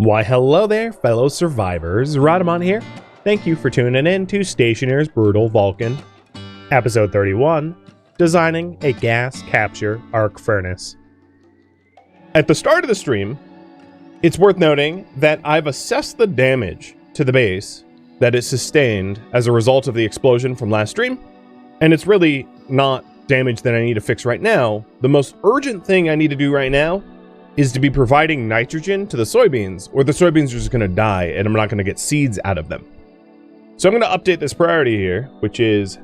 Why hello there, fellow survivors. Rodamon here. Thank you for tuning in to Stationeer's Brutal Vulcan. Episode 31, Designing a Gas Capture Arc Furnace. At the start of the stream, it's worth noting that I've assessed the damage to the base that is sustained as a result of the explosion from last stream, and it's really not damage that I need to fix right now. The most urgent thing I need to do right now is to be providing nitrogen to the soybeans, or the soybeans are just going to die and I'm not going to get seeds out of them. So I'm going to update this priority here, which is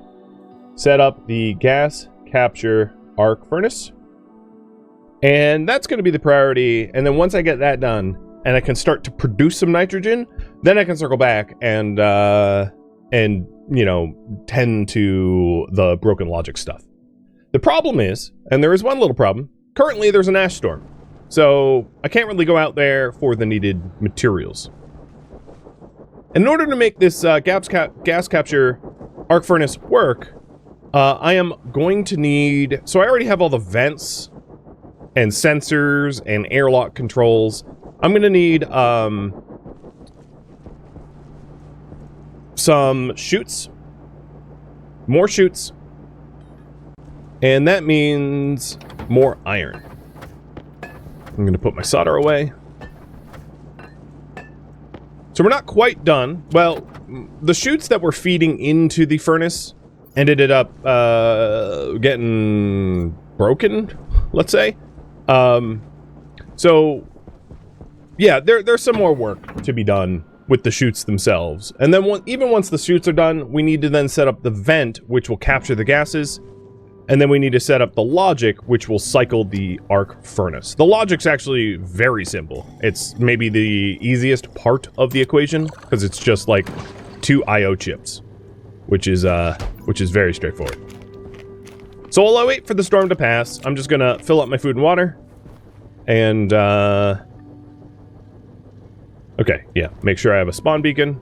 set up the gas capture arc furnace. And that's going to be the priority. And then once I get that done and I can start to produce some nitrogen, then I can circle back and you know, tend to the broken logic stuff. The problem is, and there is one little problem, currently there's an ash storm. So I can't really go out there for the needed materials. In order to make this gas capture arc furnace work, I am going to need... So I already have all the vents and sensors and airlock controls. I'm going to need some chutes, more chutes, and that means more iron. I'm going to put my solder away. So we're not quite done. Well, the chutes that were feeding into the furnace ended up getting broken, let's say. So, yeah, there's some more work to be done with the chutes themselves. And then even once the chutes are done, we need to then set up the vent, which will capture the gases. And then we need to set up the logic, which will cycle the arc furnace. The logic's actually very simple. It's maybe the easiest part of the equation, because it's just like 2 I/O chips, which is very straightforward. So while I wait for the storm to pass, I'm just gonna fill up my food and water, and okay, yeah, make sure I have a spawn beacon.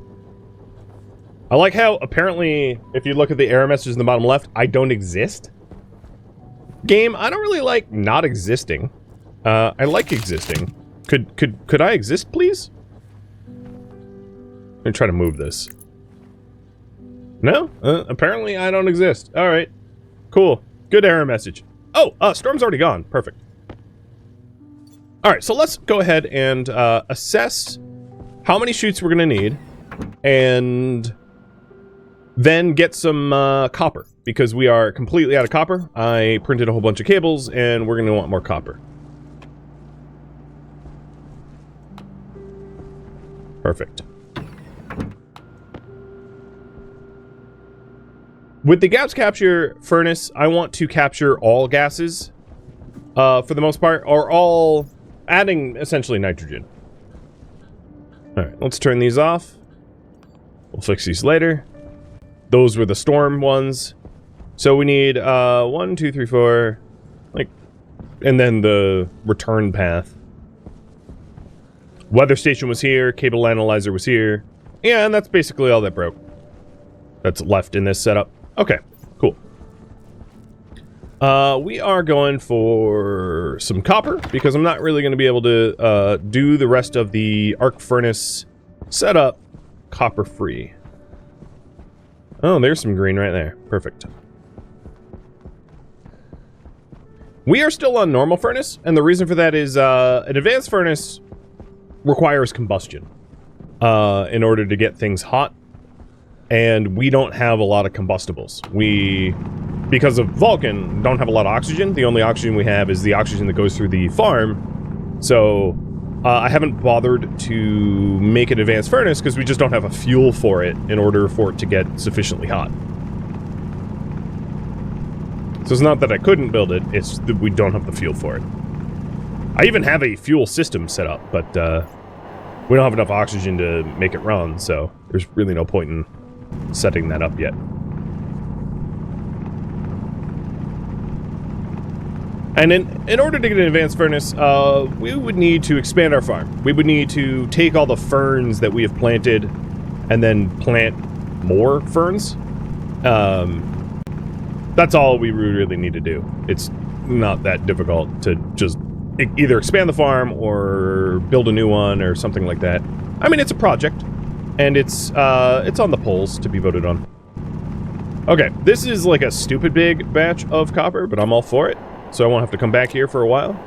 I like how apparently, if you look at the error message in the bottom left, I don't exist. Game, I don't really like not existing. I like existing. Could I exist, please? Let me try to move this. No? Apparently I don't exist. Alright. Cool. Good error message. Oh, storm's already gone. Perfect. Alright, so let's go ahead and assess how many chutes we're gonna need, and then get some copper, because we are completely out of copper. I printed a whole bunch of cables, and we're going to want more copper. Perfect. With the gas capture furnace, I want to capture all gases, for the most part, or all, adding essentially nitrogen. Alright, let's turn these off. We'll fix these later. Those were the storm ones. So we need 1, 2, 3, 4, like, and then the return path. Weather station was here, cable analyzer was here. Yeah, and that's basically all that broke. That's left in this setup. Okay, cool. We are going for some copper, because I'm not really going to be able to do the rest of the arc furnace setup copper free. Oh, there's some green right there. Perfect. We are still on normal furnace, and the reason for that is an advanced furnace requires combustion in order to get things hot, and we don't have a lot of combustibles. We, because of Vulcan, don't have a lot of oxygen. The only oxygen we have is the oxygen that goes through the farm, so I haven't bothered to make an advanced furnace because we just don't have a fuel for it in order for it to get sufficiently hot. So it's not that I couldn't build it, it's that we don't have the fuel for it. I even have a fuel system set up, but we don't have enough oxygen to make it run, so there's really no point in setting that up yet. And in order to get an advanced furnace, we would need to expand our farm. We would need to take all the ferns that we have planted and then plant more ferns. That's all we really need to do. It's not that difficult to just either expand the farm or build a new one or something like that. I mean, it's a project, and it's on the polls to be voted on. Okay, this is like a stupid big batch of copper, but I'm all for it, so I won't have to come back here for a while.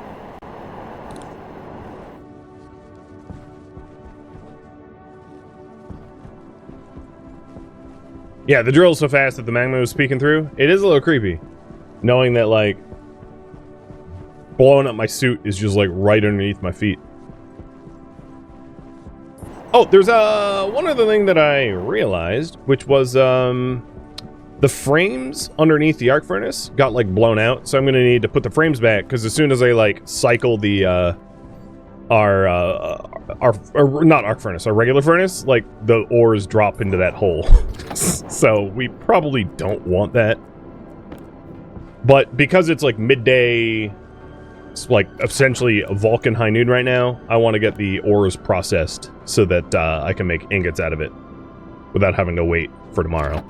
Yeah, the drill's so fast that the magma was peeking through. It is a little creepy, knowing that, like, blowing up my suit is just, like, right underneath my feet. Oh, there's one other thing that I realized, which was, the frames underneath the arc furnace got, like, blown out, so I'm gonna need to put the frames back, because as soon as I, like, cycle the, not arc furnace, our regular furnace, like, the ores drop into that hole. So we probably don't want that. But because it's like midday, it's like essentially a Vulcan high noon right now, I want to get the ores processed so that I can make ingots out of it without having to wait for tomorrow.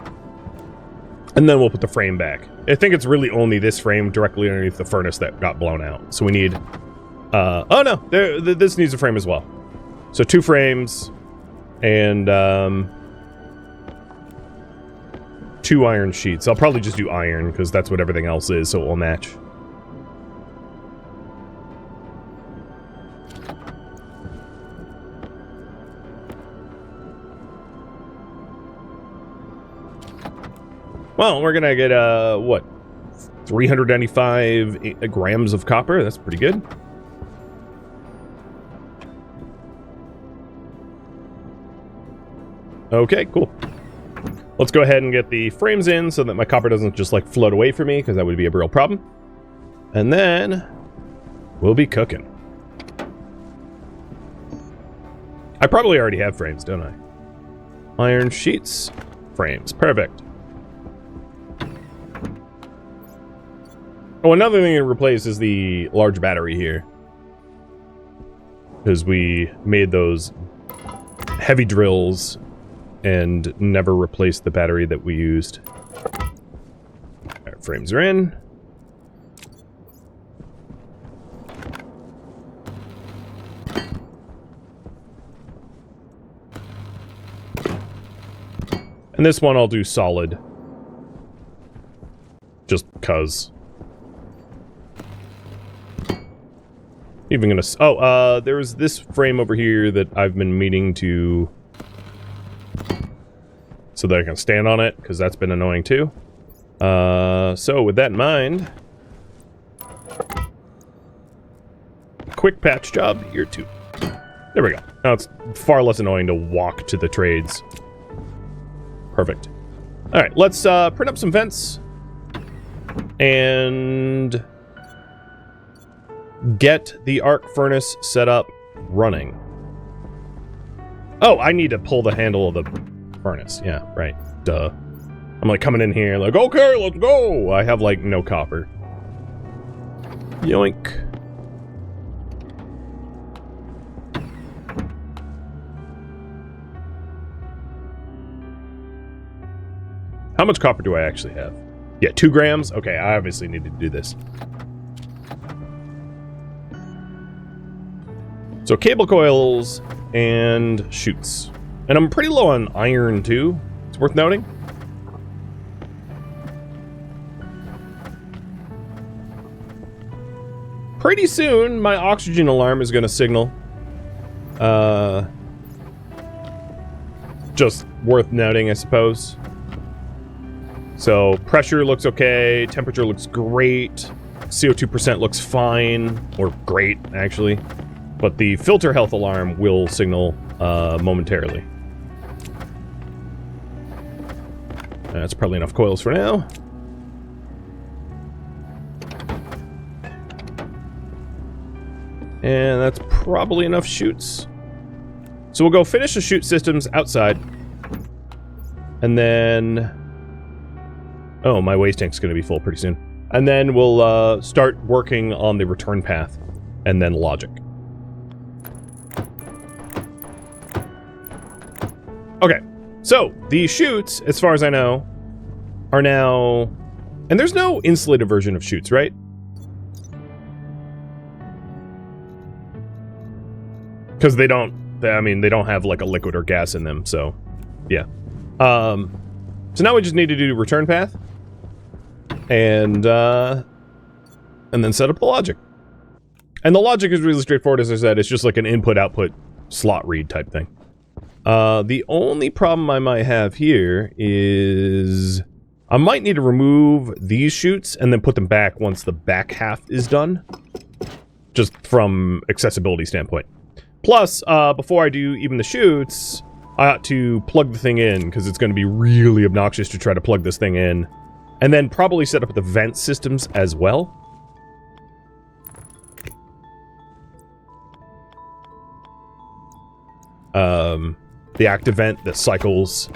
And then we'll put the frame back. I think it's really only this frame directly underneath the furnace that got blown out. So we need... oh no, this needs a frame as well. So 2 frames and 2 iron sheets. I'll probably just do iron because that's what everything else is, so it will match. Well, we're gonna get what, 395 grams of copper. That's pretty good. Okay, cool. Let's go ahead and get the frames in so that my copper doesn't just like float away from me, because that would be a real problem. And then we'll be cooking. I probably already have frames, don't I? Iron sheets, frames, perfect. Oh, another thing to replace is the large battery here, because we made those heavy drills and never replaced the battery that we used. Alright, frames are in. And this one I'll do solid. Just because. Even gonna... Oh, there's this frame over here that I've been meaning to... so that I can stand on it, because that's been annoying too. So with that in mind... quick patch job here too. There we go. Now it's far less annoying to walk to the trades. Perfect. Alright, let's print up some vents. And... get the arc furnace set up running. Oh, I need to pull the handle of the furnace. Yeah, right. Duh. I'm like coming in here like, okay, let's go! I have like no copper. Yoink. How much copper do I actually have? Yeah, 2 grams? Okay, I obviously need to do this. So cable coils and chutes. And I'm pretty low on iron too. It's worth noting. Pretty soon, my oxygen alarm is going to signal. Just worth noting, I suppose. So pressure looks okay. Temperature looks great. CO2 percent looks fine. Or great, actually. But the filter health alarm will signal momentarily. That's probably enough coils for now. And that's probably enough chutes. So we'll go finish the chute systems outside. And then... oh, my waste tank's going to be full pretty soon. And then we'll start working on the return path. And then logic. Okay, so the chutes, as far as I know, are now... and there's no insulated version of chutes, right? Because they don't, I mean, they don't have like a liquid or gas in them, so yeah. So now we just need to do return path. And then set up the logic. And the logic is really straightforward, as I said. It's just like an input-output slot read type thing. The only problem I might have here is I might need to remove these chutes and then put them back once the back half is done. Just from accessibility standpoint. Plus, before I do even the chutes, I ought to plug the thing in, because it's going to be really obnoxious to try to plug this thing in. And then probably set up the vent systems as well. The active vent that cycles,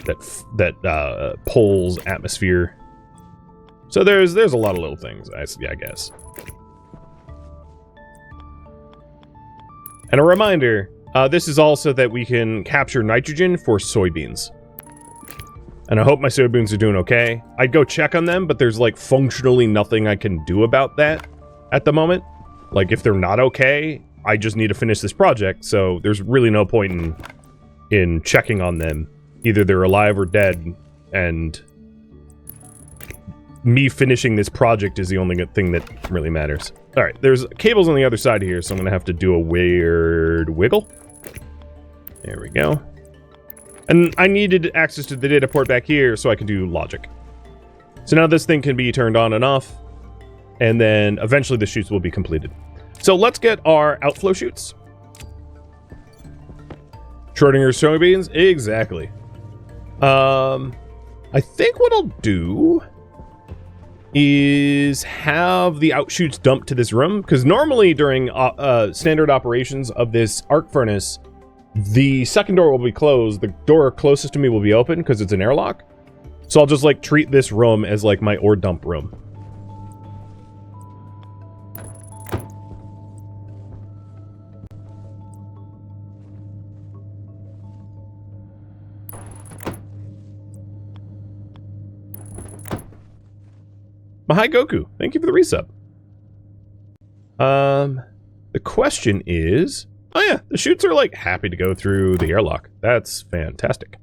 that pulls atmosphere. So there's a lot of little things, I guess. And a reminder, this is also that we can capture nitrogen for soybeans. And I hope my soybeans are doing okay. I'd go check on them, but there's like functionally nothing I can do about that at the moment. Like if they're not okay, I just need to finish this project, so there's really no point in checking on them. Either they're alive or dead, and me finishing this project is the only good thing that really matters. Alright, there's cables on the other side here, so I'm gonna have to do a weird wiggle. There we go. And I needed access to the data port back here so I can do logic. So now this thing can be turned on and off, and then eventually the chutes will be completed. So let's get our outflow chutes. Schrodinger's soybeans? Exactly. I think what I'll do is have the outshoots dumped to this room, because normally during standard operations of this arc furnace, the second door will be closed. The door closest to me will be open because it's an airlock. So I'll just like treat this room as like my ore dump room. Mahai Goku, thank you for the resub. The question is... Oh yeah, the chutes are like happy to go through the airlock. That's fantastic.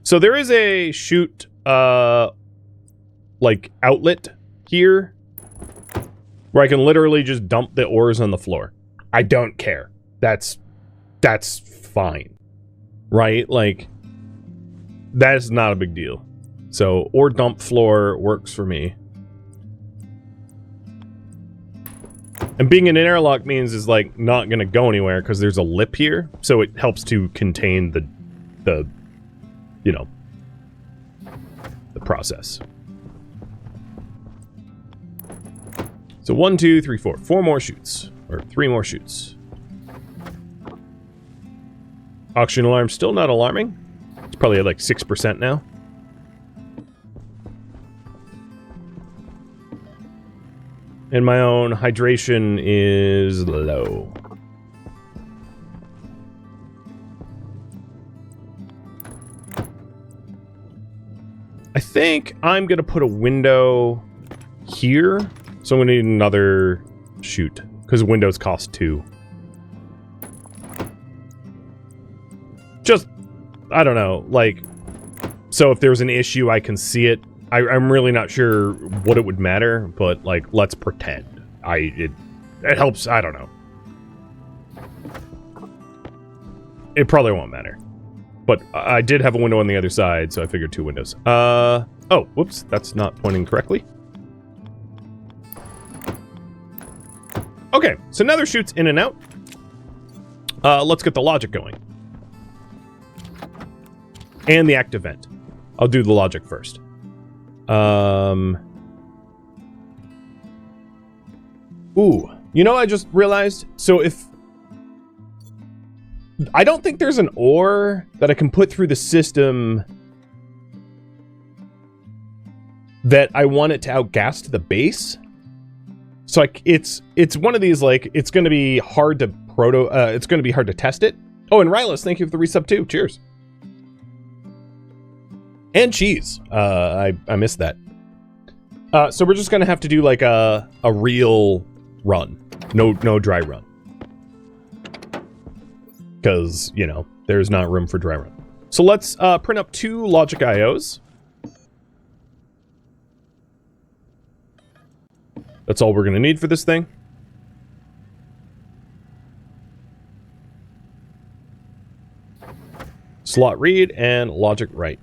So there is a chute, like outlet here where I can literally just dump the ores on the floor. I don't care. That's fine. Right? Like, that's not a big deal. So, ore dump floor works for me. And being in an airlock means is like not gonna go anywhere because there's a lip here, so it helps to contain the you know, the process. So 1, 2, 3, 4. 4 more chutes. Or 3 more chutes. Oxygen alarm still not alarming. It's probably at like 6% now. And my own hydration is low. I think I'm gonna put a window here. So I'm gonna need another chute, because windows cost 2. Just, I don't know, like, so if there's an issue, I can see it. I'm really not sure what it would matter, but, like, let's pretend. It helps, I don't know. It probably won't matter. But I did have a window on the other side, so I figured 2 windows. Oh, whoops, that's not pointing correctly. Okay, so now there's chutes in and out. Let's get the logic going. And the active vent. I'll do the logic first. Ooh, you know, I just realized, so if... I don't think there's an ore that I can put through the system that I want it to outgas to the base. So it's one of these, like, it's going to be hard to it's going to be hard to test it. Oh, and Rylas, thank you for the resub too. Cheers. And cheese. I missed that. So we're just gonna have to do like a real run. No dry run. because, you know, there's not room for dry run. So let's print up 2 logic IOs. That's all we're going to need for this thing. Slot read and logic write.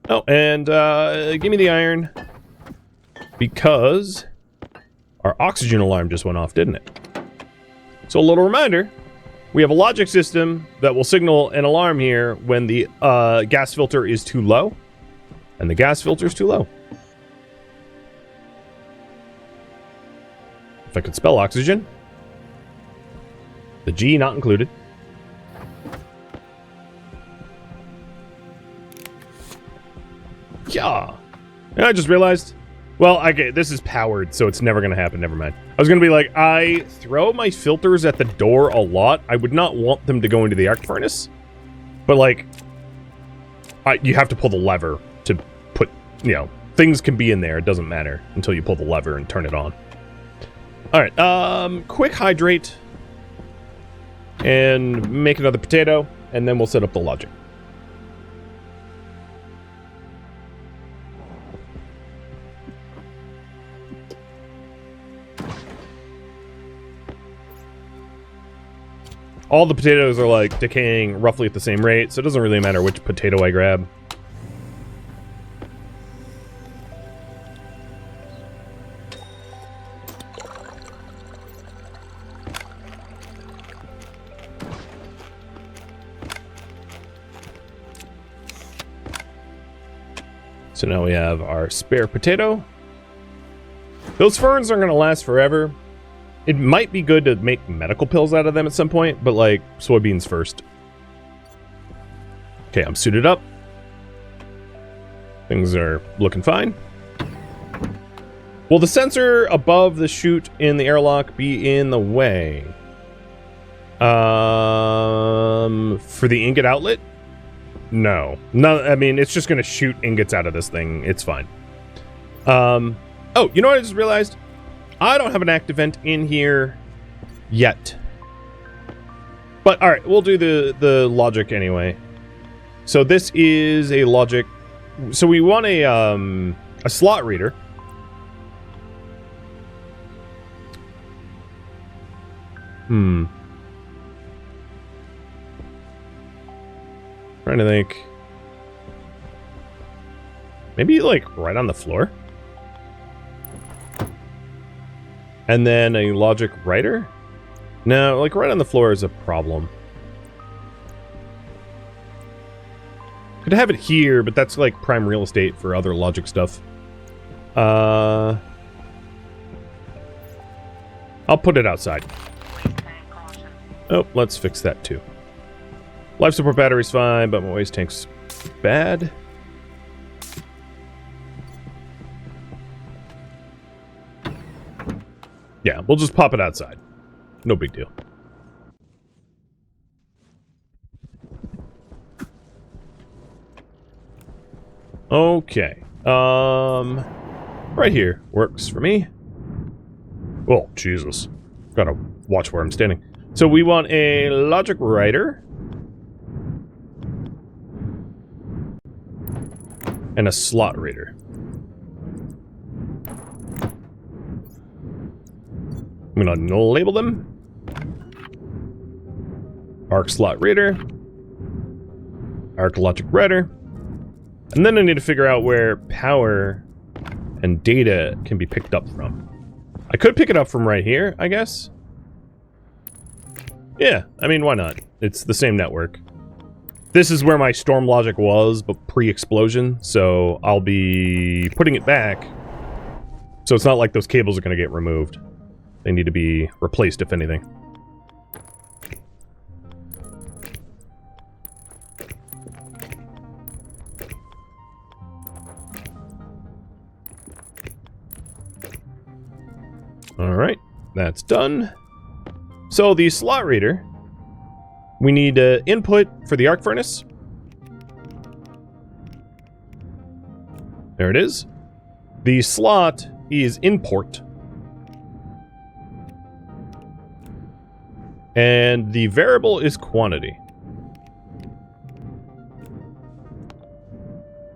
Oh, and give me the iron, because our oxygen alarm just went off, didn't it? So a little reminder, we have a logic system that will signal an alarm here when the gas filter is too low, and the gas filter is too low. If I could spell oxygen, the G not included. Yeah. And I just realized, well, okay, this is powered, so it's never going to happen. Never mind. I was going to be like, I throw my filters at the door a lot. I would not want them to go into the arc furnace. But, like, you have to pull the lever to put, you know, things can be in there. It doesn't matter until you pull the lever and turn it on. All right, quick hydrate. And make another potato, and then we'll set up the logic. All the potatoes are, like, decaying roughly at the same rate, so it doesn't really matter which potato I grab. So now we have our spare potato. Those ferns aren't going to last forever. It might be good to make medical pills out of them at some point, but, like, soybeans first. Okay, I'm suited up. Things are looking fine. Will the sensor above the chute in the airlock be in the way? For the ingot outlet? No. No, I mean, it's just going to shoot ingots out of this thing. It's fine. Oh, you know what I just realized? I don't have an active vent in here yet. But, alright, we'll do the logic anyway. So this is a logic... So we want a slot reader. Trying to think. Maybe, like, right on the floor? And then a logic writer? No, like, right on the floor is a problem. Could have it here, but that's, like, prime real estate for other logic stuff. I'll put it outside. Oh, let's fix that, too. Life support battery's fine, but my waste tank's bad. Yeah, we'll just pop it outside. No big deal. Okay. Right here works for me. Oh, Jesus. Gotta watch where I'm standing. So we want a logic writer. And a slot reader. I'm gonna label them. Arc slot reader. Arc logic writer. And then I need to figure out where power and data can be picked up from. I could pick it up from right here, I guess. Yeah, I mean, why not? It's the same network. This is where my storm logic was, but pre-explosion, so I'll be putting it back. So it's not like those cables are going to get removed. They need to be replaced, if anything. Alright, that's done. So the slot reader, we need input for the arc furnace. There it is. The slot is import. And the variable is quantity.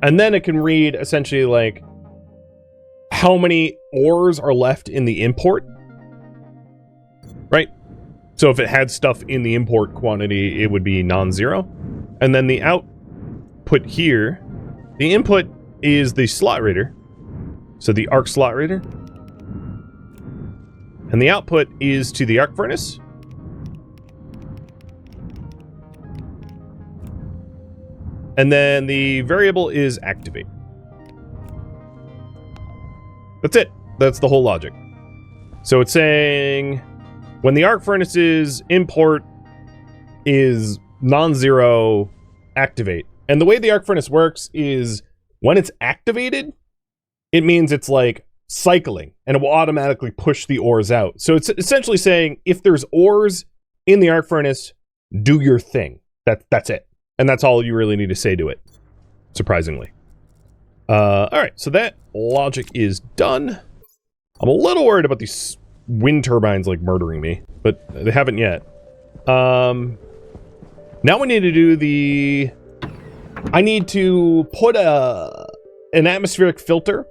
And then it can read essentially like how many ores are left in the import. Right? So if it had stuff in the import quantity, it would be non-zero. And then the output here, the input is the slot reader. So the arc slot reader. And the output is to the arc furnace. And then the variable is activate. That's it. That's the whole logic. So it's saying when the arc furnace's import is non-zero, activate. And the way the arc furnace works is when it's activated, it means it's like cycling and it will automatically push the ores out. So it's essentially saying if there's ores in the arc furnace, do your thing. That's it. And that's all you really need to say to it, surprisingly. All right, so that logic is done. I'm a little worried about these wind turbines like murdering me, but they haven't yet. Now we need to do the... I need to put an atmospheric filter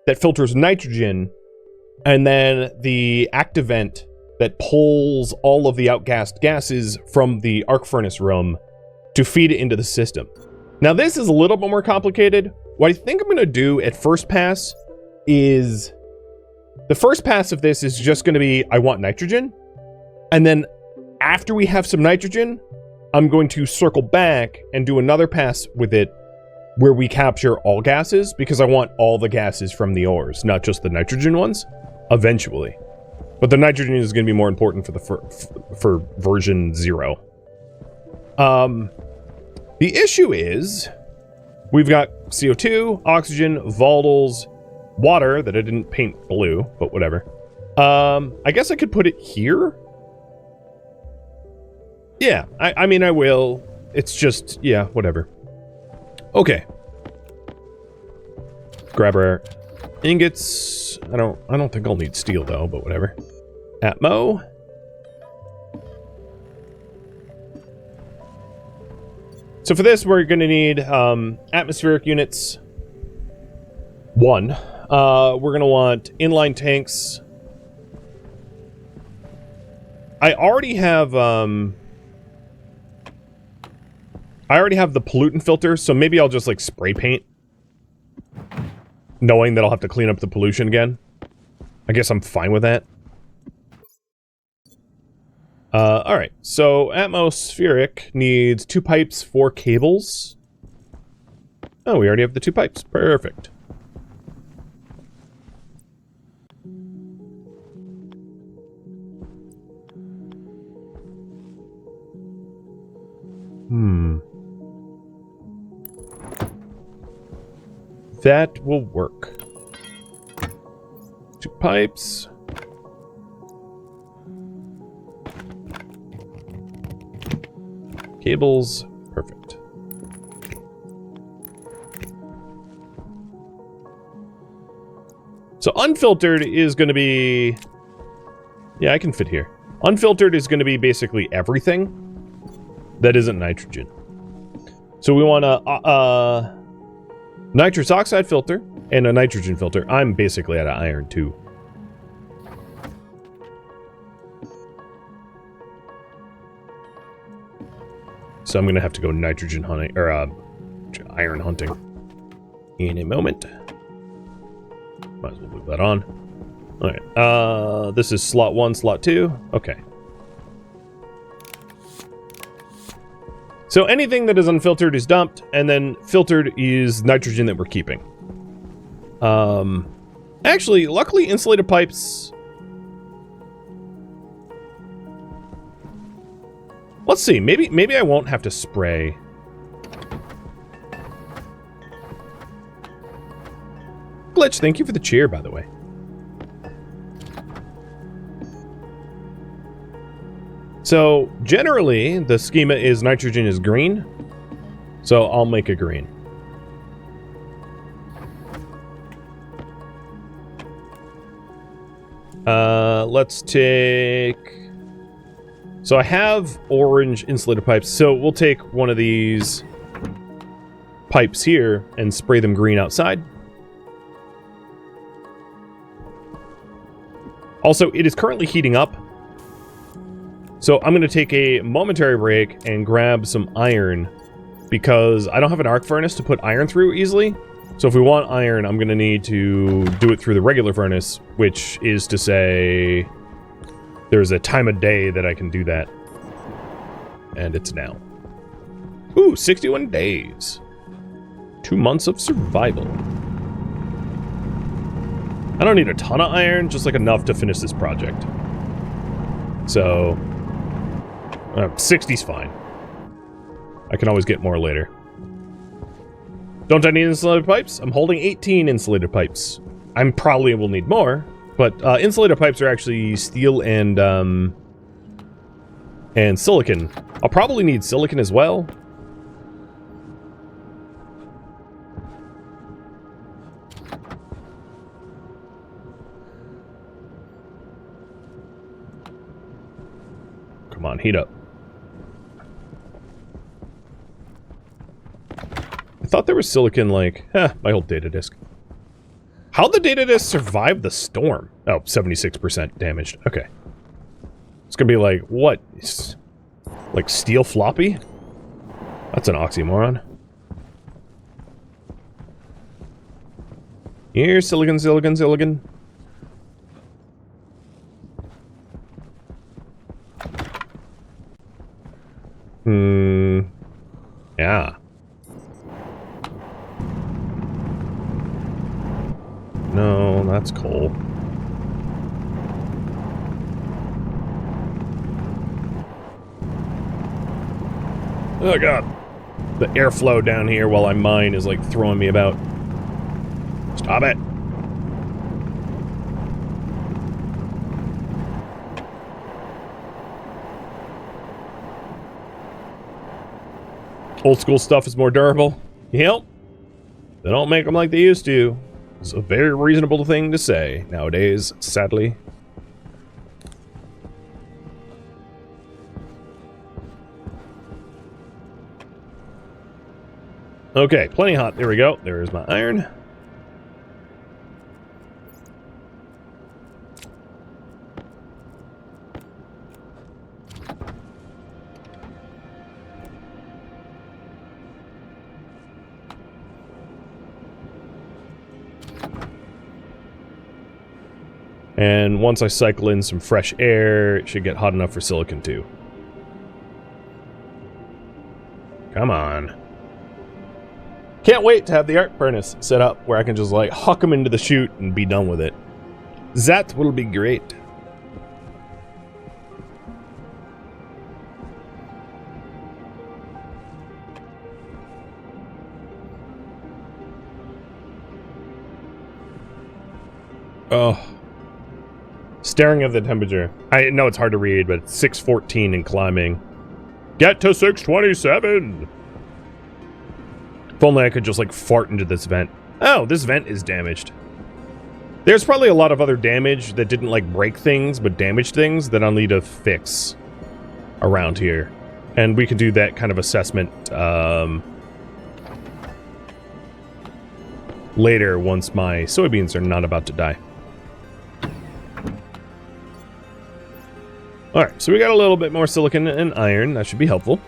that filters nitrogen, and then the active vent that pulls all of the outgassed gases from the arc furnace room to feed it into the system. Now this is a little bit more complicated. What I think I'm going to do at first pass is... The first pass of this is just going to be, I want nitrogen. And then after we have some nitrogen, I'm going to circle back and do another pass with it where we capture all gases, because I want all the gases from the ores, not just the nitrogen ones, eventually. But the nitrogen is going to be more important for version 0. The issue is we've got CO2, oxygen, volatiles, water that I didn't paint blue, but whatever. I guess I could put it here. Yeah, I mean, I will. It's just, yeah, whatever. Okay. Grab our ingots. I don't think I'll need steel though, but whatever. Atmo. So for this, we're going to need atmospheric units. 1. We're going to want inline tanks. I already have the pollutant filter, so maybe I'll just like spray paint, knowing that I'll have to clean up the pollution again. I guess I'm fine with that. Alright, so atmospheric needs 2 pipes, 4 cables. Oh, we already have the 2 pipes. Perfect. That will work. 2 pipes. Cables. Perfect. So unfiltered is going to be... Yeah, I can fit here. Unfiltered is going to be basically everything that isn't nitrogen. So we want a nitrous oxide filter and a nitrogen filter. I'm basically out of iron too. So I'm going to have to go nitrogen hunting, or iron hunting in a moment. Might as well move that on. Alright, this is slot 1, slot 2. Okay. So anything that is unfiltered is dumped, and then filtered is nitrogen that we're keeping. Actually, luckily insulated pipes... Let's see, maybe I won't have to spray. Glitch, thank you for the cheer, by the way. So, generally, the schema is nitrogen is green. So, I'll make a green. Let's take So I have orange insulated pipes, so we'll take one of these pipes here and spray them green outside. Also, it is currently heating up, so I'm going to take a momentary break and grab some iron, because I don't have an arc furnace to put iron through easily. So if we want iron, I'm going to need to do it through the regular furnace, which is to say there's a time of day that I can do that. And it's now. Ooh, 61 days. 2 months of survival. I don't need a ton of iron, just like enough to finish this project. So, 60's fine. I can always get more later. Don't I need insulated pipes? I'm holding 18 insulated pipes. I probably will need more, but insulated pipes are actually steel and silicon. I'll probably need silicon as well. Come on, heat up. I thought there was silicon, like, my old data disk. How'd the data disk survive the storm? Oh, 76% damaged. Okay. It's gonna be like, what? Like steel floppy? That's an oxymoron. Here's silicon, silicon, silicon. Yeah. No, that's coal. Oh god. The airflow down here while I mine is like throwing me about. Stop it. Old school stuff is more durable. Yep. They don't make them like they used to. It's a very reasonable thing to say nowadays, sadly. Okay, plenty hot. There we go. There's my iron. And once I cycle in some fresh air, it should get hot enough for silicon too. Come on. Can't wait to have the arc furnace set up where I can just like huck them into the chute and be done with it. That will be great. Oh. Staring at the temperature. I know it's hard to read, but it's 614 and climbing. Get to 627! If only I could just, like, fart into this vent. Oh, this vent is damaged. There's probably a lot of other damage that didn't, like, break things, but damaged things that I'll need to fix around here. And we can do that kind of assessment, later once my soybeans are not about to die. Alright, so we got a little bit more silicon and iron. That should be helpful.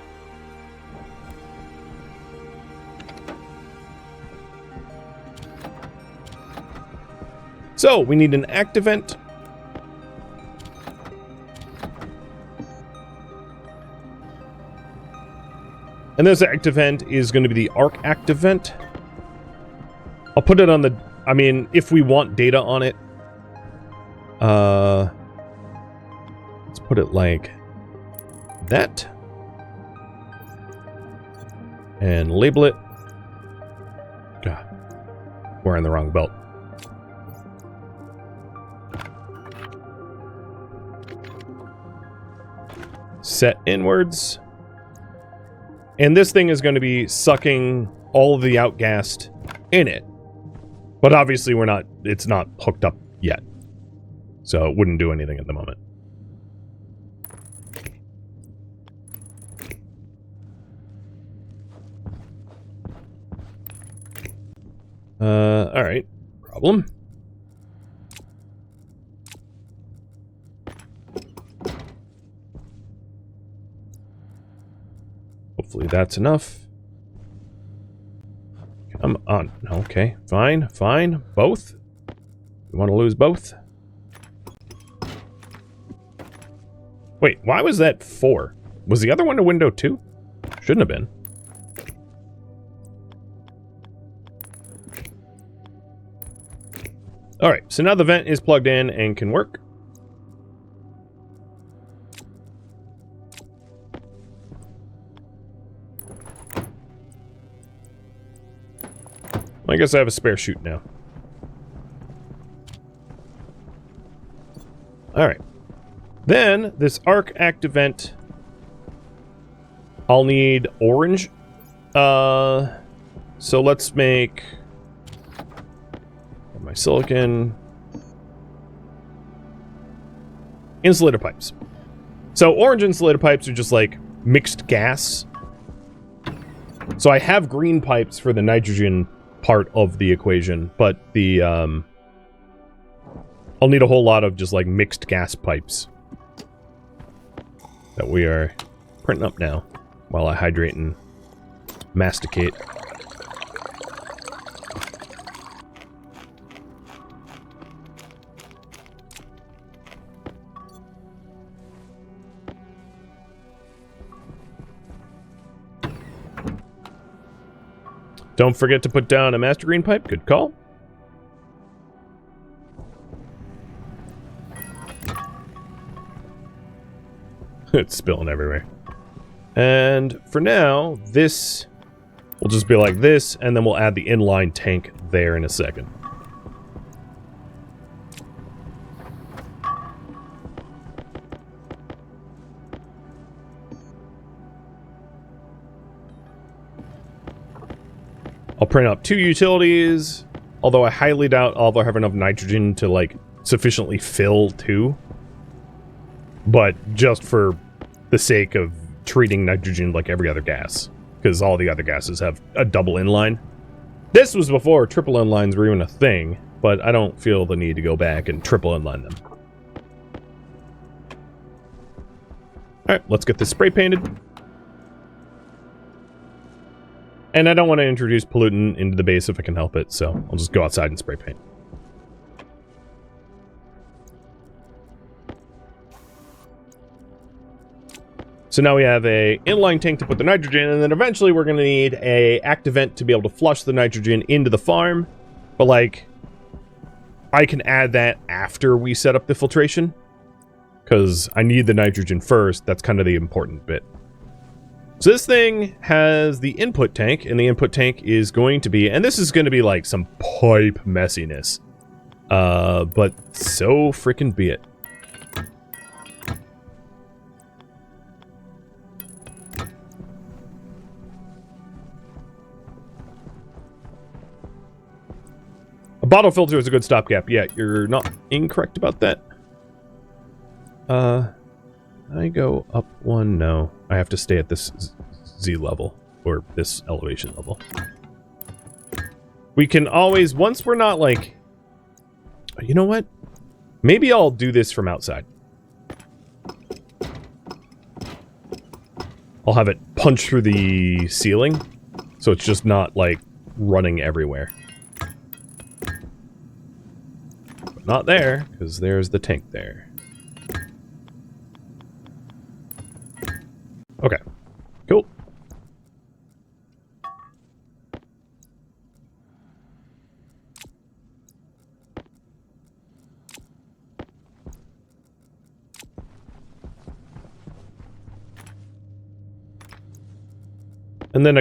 So, we need an active vent. And this active vent is going to be the arc active vent. I'll put it on the... I mean, if we want data on it... let's put it like that. And label it. God, wearing the wrong belt. Set inwards. And this thing is going to be sucking all of the outgassed in it. But obviously it's not hooked up yet. So it wouldn't do anything at the moment. Alright. Problem. Hopefully that's enough. Come on. Okay, fine, fine. Both? You want to lose both? Wait, why was that 4? Was the other one a window 2? Shouldn't have been. Alright, so now the vent is plugged in and can work. I guess I have a spare chute now. Alright. Then, this arc active vent, I'll need orange. So let's make my silicon insulator pipes. So orange insulator pipes are just like mixed gas. So I have green pipes for the nitrogen part of the equation, but the I'll need a whole lot of just like mixed gas pipes that we are printing up now while I hydrate and masticate. Don't forget to put down a master green pipe. Good call. It's spilling everywhere. And for now, this will just be like this, and then we'll add the inline tank there in a second. I'll print up 2 utilities, although I highly doubt I'll ever have enough nitrogen to, like, sufficiently fill 2. But just for the sake of treating nitrogen like every other gas, because all the other gases have a double inline. This was before triple inlines were even a thing, but I don't feel the need to go back and triple inline them. Alright, let's get this spray painted. And I don't want to introduce pollutant into the base if I can help it, so I'll just go outside and spray paint. So now we have a inline tank to put the nitrogen, and then eventually we're going to need a active vent to be able to flush the nitrogen into the farm. But, like, I can add that after we set up the filtration, because I need the nitrogen first. That's kind of the important bit. So this thing has the input tank, and the input tank is going to be, and this is going to be like some pipe messiness. But so frickin' be it. A bottle filter is a good stopgap. Yeah, you're not incorrect about that. I go up 1? No. I have to stay at this Z level, or this elevation level. We can always, once we're not like... You know what? Maybe I'll do this from outside. I'll have it punch through the ceiling, so it's just not, like, running everywhere. But not there, because there's the tank there. Okay, cool. And then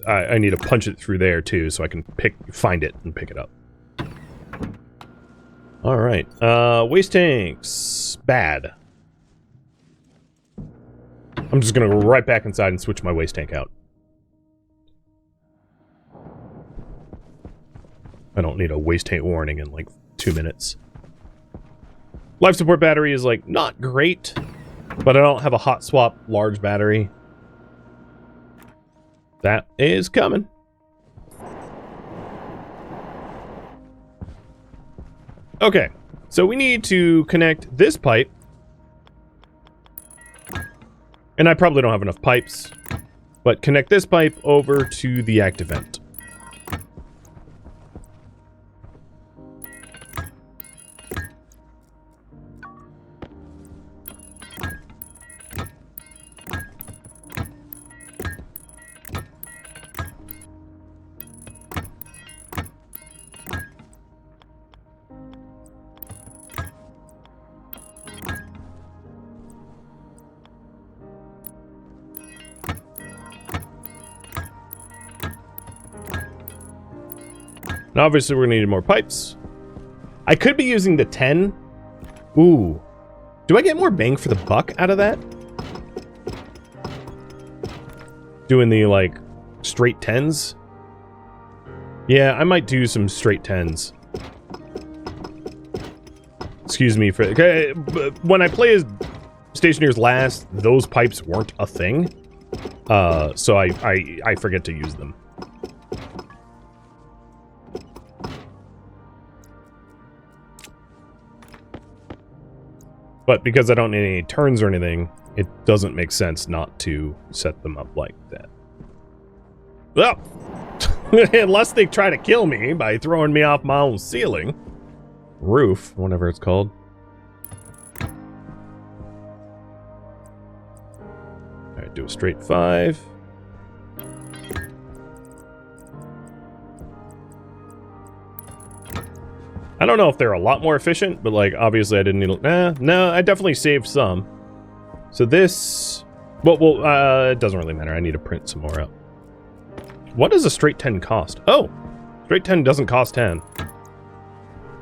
I need to punch it through there too, so I can find it and pick it up. All right, waste tanks, bad. I'm just gonna go right back inside and switch my waste tank out. I don't need a waste tank warning in like 2 minutes. Life support battery is like not great, but I don't have a hot swap large battery. That is coming. Okay, so we need to connect this pipe. And I probably don't have enough pipes, but connect this pipe over to the active vent. And obviously we're gonna need more pipes. I could be using the 10. Ooh. Do I get more bang for the buck out of that? Doing the, like, straight 10s? Yeah, I might do some straight 10s. Excuse me for... Okay, when I play as Stationeers last, those pipes weren't a thing. So I forget to use them. But because I don't need any turns or anything, it doesn't make sense not to set them up like that. Well, unless they try to kill me by throwing me off my own ceiling. Roof, whatever it's called. Alright, do a straight 5. I don't know if they're a lot more efficient, but, like, obviously I didn't need... no, I definitely saved some. So this... Well, it doesn't really matter. I need to print some more out. What does a straight 10 cost? Oh! Straight 10 doesn't cost 10.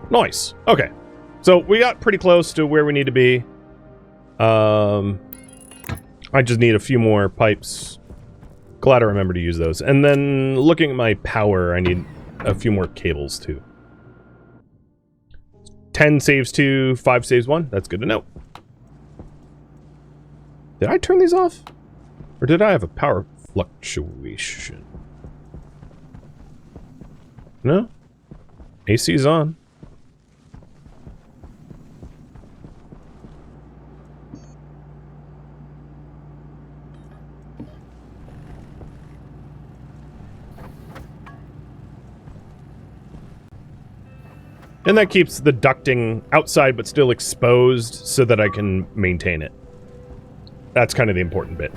Nice. Okay. So we got pretty close to where we need to be. I just need a few more pipes. Glad I remember to use those. And then looking at my power, I need a few more cables, too. 10 saves 2, 5 saves 1. That's good to know. Did I turn these off? Or did I have a power fluctuation? No? AC's on. And that keeps the ducting outside but still exposed so that I can maintain it. That's kind of the important bit.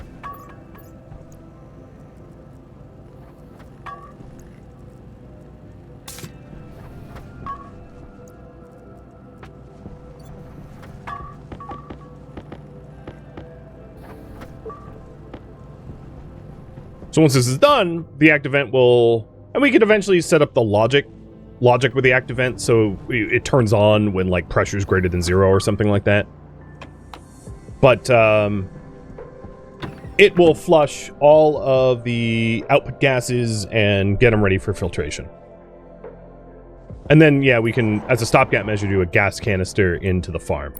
So once this is done, the active vent will... And we could eventually set up the logic with the active vent so it turns on when, like, pressure is greater than 0 or something like that. But it will flush all of the output gases and get them ready for filtration. And then, yeah, we can, as a stopgap measure, do a gas canister into the farm.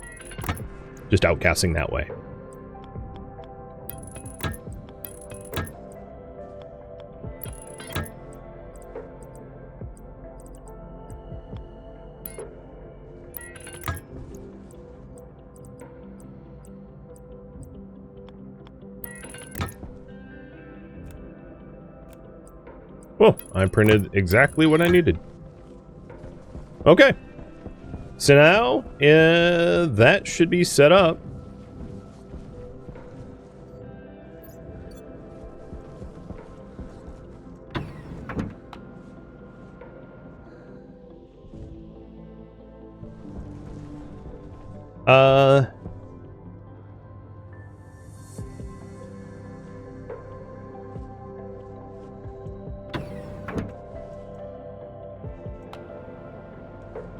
Just outgassing that way. Well, I printed exactly what I needed. Okay. So now, that should be set up.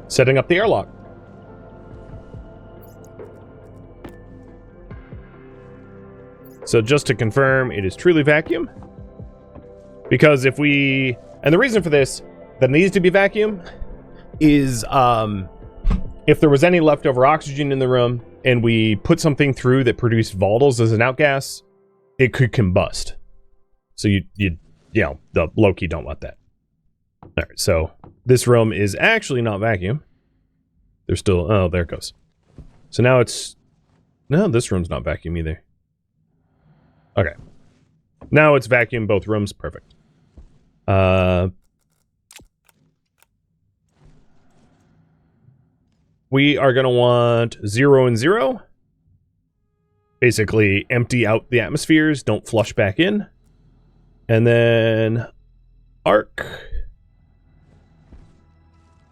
Setting up the airlock. So just to confirm, it is truly vacuum. Because if we... And the reason for this, that it needs to be vacuum, is if there was any leftover oxygen in the room, and we put something through that produced volatiles as an outgas, it could combust. So you know, the low-key don't want that. Alright, so this room is actually not vacuum. There's still... Oh, there it goes. So now it's... No, this room's not vacuum either. Okay. Now it's vacuum both rooms. Perfect. We are going to want 0 and 0. Basically, empty out the atmospheres. Don't flush back in. And then... arc.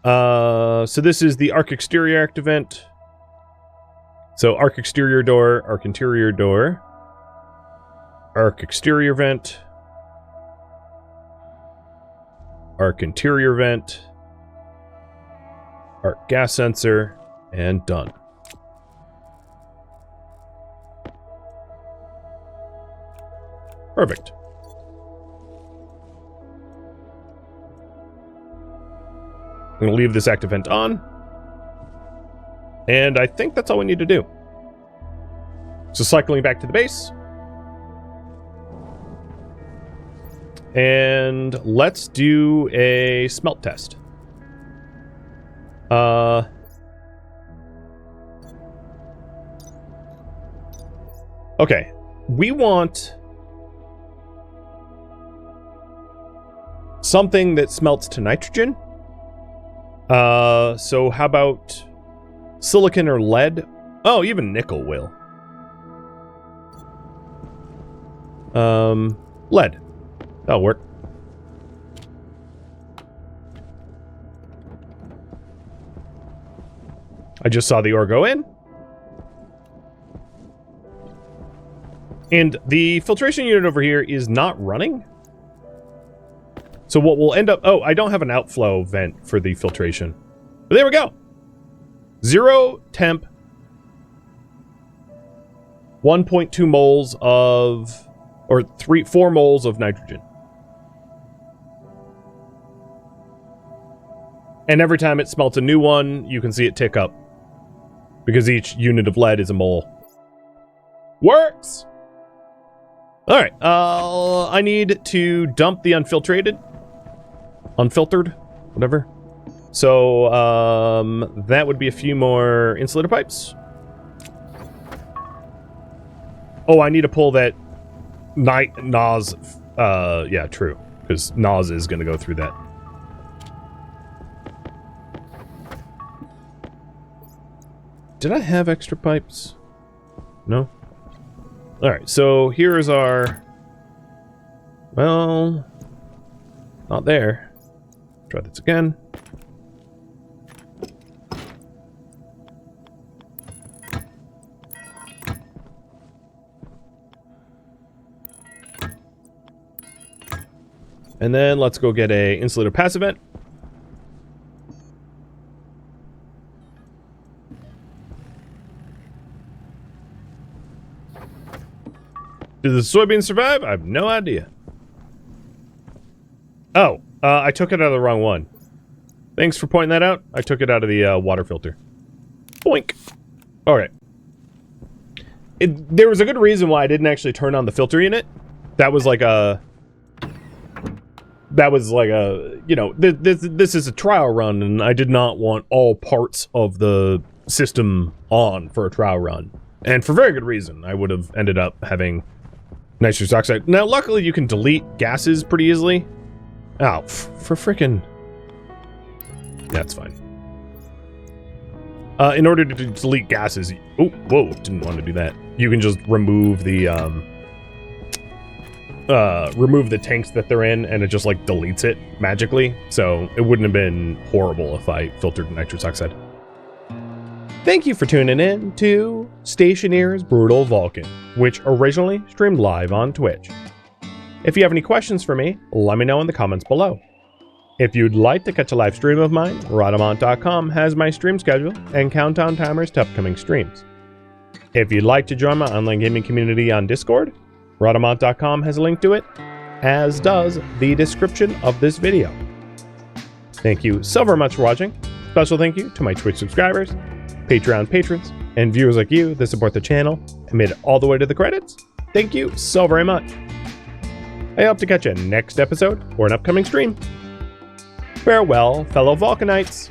So this is the arc exterior act event. So arc exterior door, arc interior door, arc exterior vent, arc interior vent, arc gas sensor, and done. Perfect. I'm going to leave this active vent on. And I think that's all we need to do. So cycling back to the base. And let's do a smelt test. Okay. We want something that smelts to nitrogen. So how about silicon or lead? Oh, even nickel will. Lead. That'll work. I just saw the ore go in. And the filtration unit over here is not running. So what will end up... Oh, I don't have an outflow vent for the filtration. But there we go. 0 temp. 1.2 moles of... Or 4 moles of nitrogen. And every time it smelts a new one, you can see it tick up. Because each unit of lead is a mole. Works! Alright, I need to dump the unfiltered, whatever. So, that would be a few more insulator pipes. Oh, I need to pull that NOS, yeah, true. Because NOS is going to go through that. Did I have extra pipes? No? Alright, so here is our... Well... Not there. Try this again. And then let's go get a insulator passive vent. Did the soybean survive? I have no idea. Oh, I took it out of the wrong one. Thanks for pointing that out. I took it out of the water filter. Boink. Alright. There was a good reason why I didn't actually turn on the filter unit. That was like a... You know, this is a trial run, and I did not want all parts of the system on for a trial run. And for very good reason. I would have ended up having nitrous oxide. Now, luckily, you can delete gases pretty easily. Oh, for frickin'... That's fine. In order to delete gases... Oh, whoa, didn't want to do that. You can just remove the, remove the tanks that they're in, and it just, like, deletes it magically. So, it wouldn't have been horrible if I filtered nitrous oxide. Thank you for tuning in to Stationeers Brutal Vulcan, which originally streamed live on Twitch. If you have any questions for me, let me know in the comments below. If you'd like to catch a live stream of mine, Rodamont.com has my stream schedule and countdown timers to upcoming streams. If you'd like to join my online gaming community on Discord, Rodamont.com has a link to it, as does the description of this video. Thank you so very much for watching. Special thank you to my Twitch subscribers, Patreon patrons, and viewers like you that support the channel and made it all the way to the credits. Thank you so very much. I hope to catch you next episode or an upcoming stream. Farewell, fellow Vulcanites.